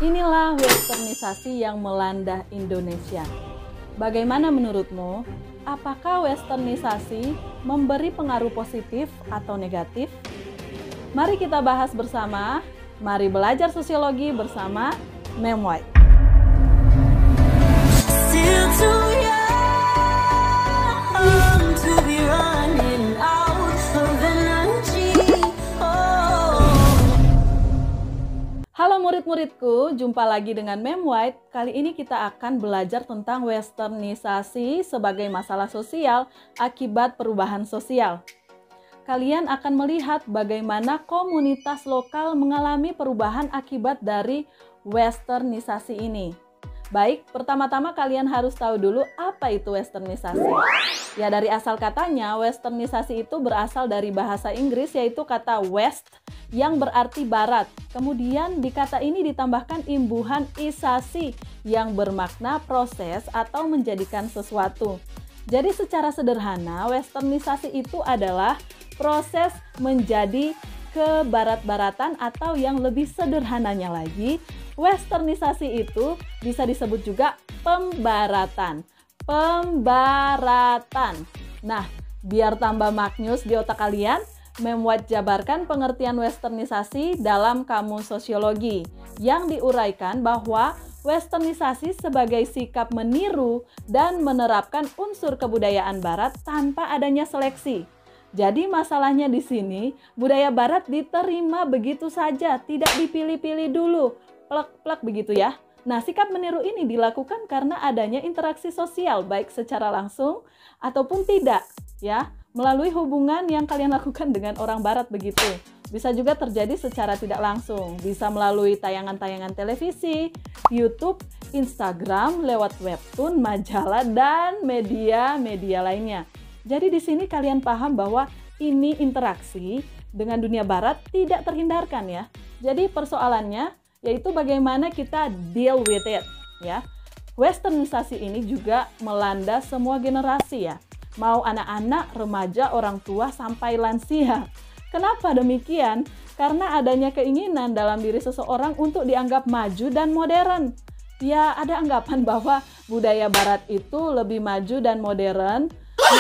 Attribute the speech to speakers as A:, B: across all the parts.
A: Inilah westernisasi yang melanda Indonesia. Bagaimana menurutmu? Apakah westernisasi memberi pengaruh positif atau negatif? Mari kita bahas bersama. Mari belajar sosiologi bersama Mem White. Halo murid-muridku, jumpa lagi dengan Mem White. Kali ini kita akan belajar tentang westernisasi sebagai masalah sosial akibat perubahan sosial. Kalian akan melihat bagaimana komunitas lokal mengalami perubahan akibat dari westernisasi ini. Baik, pertama-tama kalian harus tahu dulu apa itu westernisasi. Ya, dari asal katanya, westernisasi itu berasal dari bahasa Inggris yaitu kata west yang berarti barat. Kemudian di kata ini ditambahkan imbuhan isasi yang bermakna proses atau menjadikan sesuatu. Jadi secara sederhana, westernisasi itu adalah proses menjadi kebarat-baratan atau yang lebih sederhananya lagi, westernisasi itu bisa disebut juga pembaratan. Pembaratan. Nah, biar tambah maknyus di otak kalian, Mem White jabarkan pengertian westernisasi dalam Kamus Sosiologi yang diuraikan bahwa westernisasi sebagai sikap meniru dan menerapkan unsur kebudayaan barat tanpa adanya seleksi. Jadi masalahnya di sini, budaya barat diterima begitu saja, tidak dipilih-pilih dulu, plek-plek begitu ya. Nah, sikap meniru ini dilakukan karena adanya interaksi sosial, baik secara langsung ataupun tidak, ya, melalui hubungan yang kalian lakukan dengan orang barat begitu. Bisa juga terjadi secara tidak langsung, bisa melalui tayangan-tayangan televisi, YouTube, Instagram, lewat webtoon, majalah, dan media-media lainnya. Jadi di sini kalian paham bahwa ini interaksi dengan dunia barat tidak terhindarkan ya. Jadi persoalannya yaitu bagaimana kita deal with it ya. Westernisasi ini juga melanda semua generasi ya. Mau anak-anak, remaja, orang tua, sampai lansia. Kenapa demikian? Karena adanya keinginan dalam diri seseorang untuk dianggap maju dan modern. Ya, ada anggapan bahwa budaya barat itu lebih maju dan modern,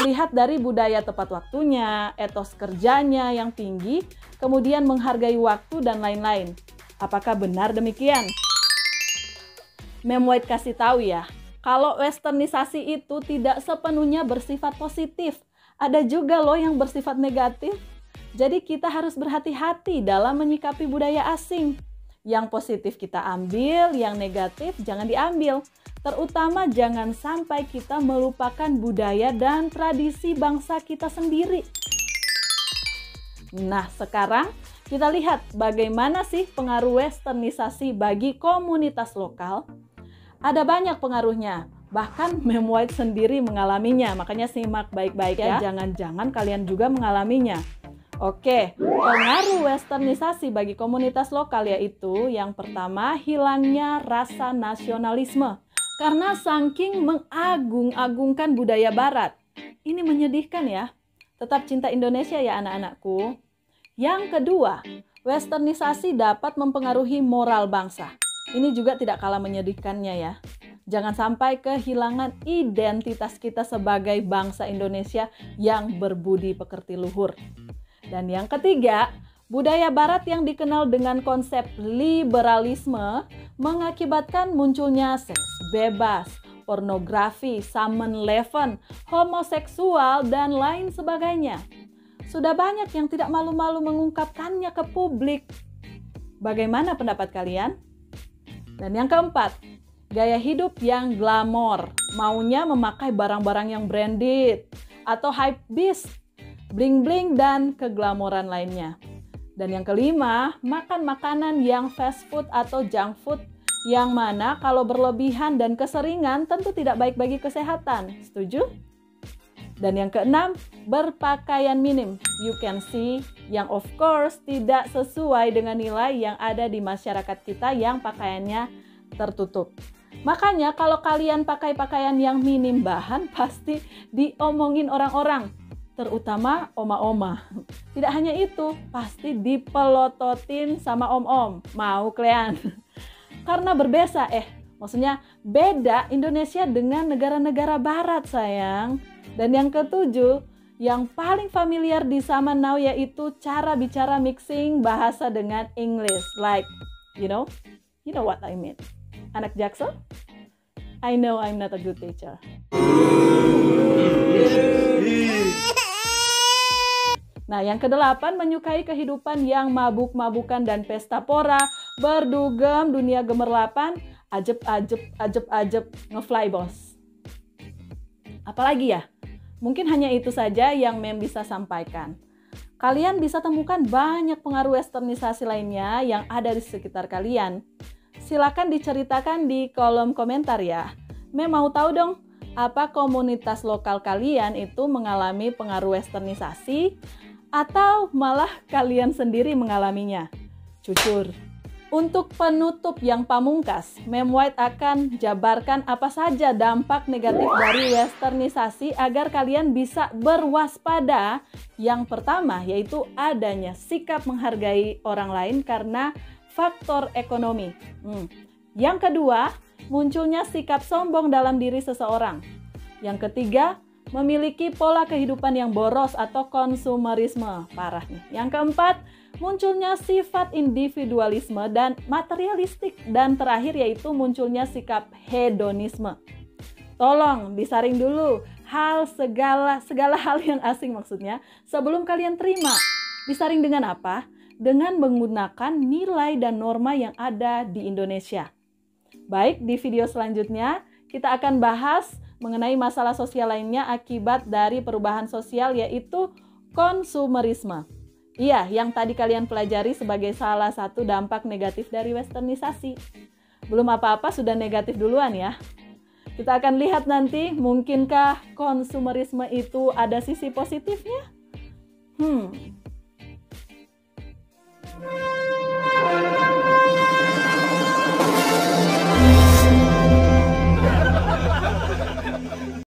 A: melihat dari budaya tepat waktunya, etos kerjanya yang tinggi, kemudian menghargai waktu dan lain-lain. Apakah benar demikian? Mem White kasih tahu ya. Kalau westernisasi itu tidak sepenuhnya bersifat positif, ada juga loh yang bersifat negatif. Jadi kita harus berhati-hati dalam menyikapi budaya asing. Yang positif kita ambil, yang negatif jangan diambil. Terutama jangan sampai kita melupakan budaya dan tradisi bangsa kita sendiri. Nah, sekarang kita lihat bagaimana sih pengaruh westernisasi bagi komunitas lokal. Ada banyak pengaruhnya, bahkan Mem White sendiri mengalaminya, makanya simak baik-baik ya, jangan-jangan kalian juga mengalaminya. Oke, pengaruh westernisasi bagi komunitas lokal yaitu yang pertama, hilangnya rasa nasionalisme. Karena saking mengagung-agungkan budaya barat. Ini menyedihkan ya, tetap cinta Indonesia ya anak-anakku. Yang kedua, westernisasi dapat mempengaruhi moral bangsa. Ini juga tidak kalah menyedihkannya ya. Jangan sampai kehilangan identitas kita sebagai bangsa Indonesia yang berbudi pekerti luhur. Dan yang ketiga, budaya barat yang dikenal dengan konsep liberalisme mengakibatkan munculnya seks bebas, pornografi, Samen Leven, homoseksual, dan lain sebagainya. Sudah banyak yang tidak malu-malu mengungkapkannya ke publik. Bagaimana pendapat kalian? Dan yang keempat, gaya hidup yang glamor, maunya memakai barang-barang yang branded atau hypebeast, bling-bling dan keglamoran lainnya. Dan yang kelima, makan makanan yang fast food atau junk food yang mana kalau berlebihan dan keseringan tentu tidak baik bagi kesehatan. Setuju? Dan yang keenam, berpakaian minim. You can see yang of course tidak sesuai dengan nilai yang ada di masyarakat kita yang pakaiannya tertutup. Makanya kalau kalian pakai pakaian yang minim bahan pasti diomongin orang-orang, terutama oma-oma. Tidak hanya itu, pasti dipelototin sama om-om. Mau kalian? Karena maksudnya beda Indonesia dengan negara-negara barat, sayang. Dan yang ketujuh, yang paling familiar di zaman now yaitu cara bicara mixing bahasa dengan English. Like, you know what I mean. Anak Jackson? I know I'm not a good teacher. Nah, yang kedelapan, menyukai kehidupan yang mabuk-mabukan dan pesta pora, berdugem, dunia gemerlapan, ajeb, ngefly bos. Apalagi ya? Mungkin hanya itu saja yang Mem bisa sampaikan. Kalian bisa temukan banyak pengaruh westernisasi lainnya yang ada di sekitar kalian. Silakan diceritakan di kolom komentar ya. Mem mau tahu dong, apa komunitas lokal kalian itu mengalami pengaruh westernisasi atau malah kalian sendiri mengalaminya? Jujur. Untuk penutup yang pamungkas, Mem White akan jabarkan apa saja dampak negatif dari westernisasi agar kalian bisa berwaspada. Yang pertama yaitu adanya sikap menghargai orang lain karena faktor ekonomi. Yang kedua, munculnya sikap sombong dalam diri seseorang. Yang ketiga, memiliki pola kehidupan yang boros atau konsumerisme. Parah nih. Yang keempat, munculnya sifat individualisme dan materialistik. Dan terakhir yaitu munculnya sikap hedonisme. Tolong disaring dulu segala hal yang asing maksudnya sebelum kalian terima. Disaring dengan apa? Dengan menggunakan nilai dan norma yang ada di Indonesia. Baik, di video selanjutnya kita akan bahas mengenai masalah sosial lainnya akibat dari perubahan sosial yaitu konsumerisme. Iya, yang tadi kalian pelajari sebagai salah satu dampak negatif dari westernisasi. Belum apa-apa sudah negatif duluan ya. Kita akan lihat nanti, mungkinkah konsumerisme itu ada sisi positifnya?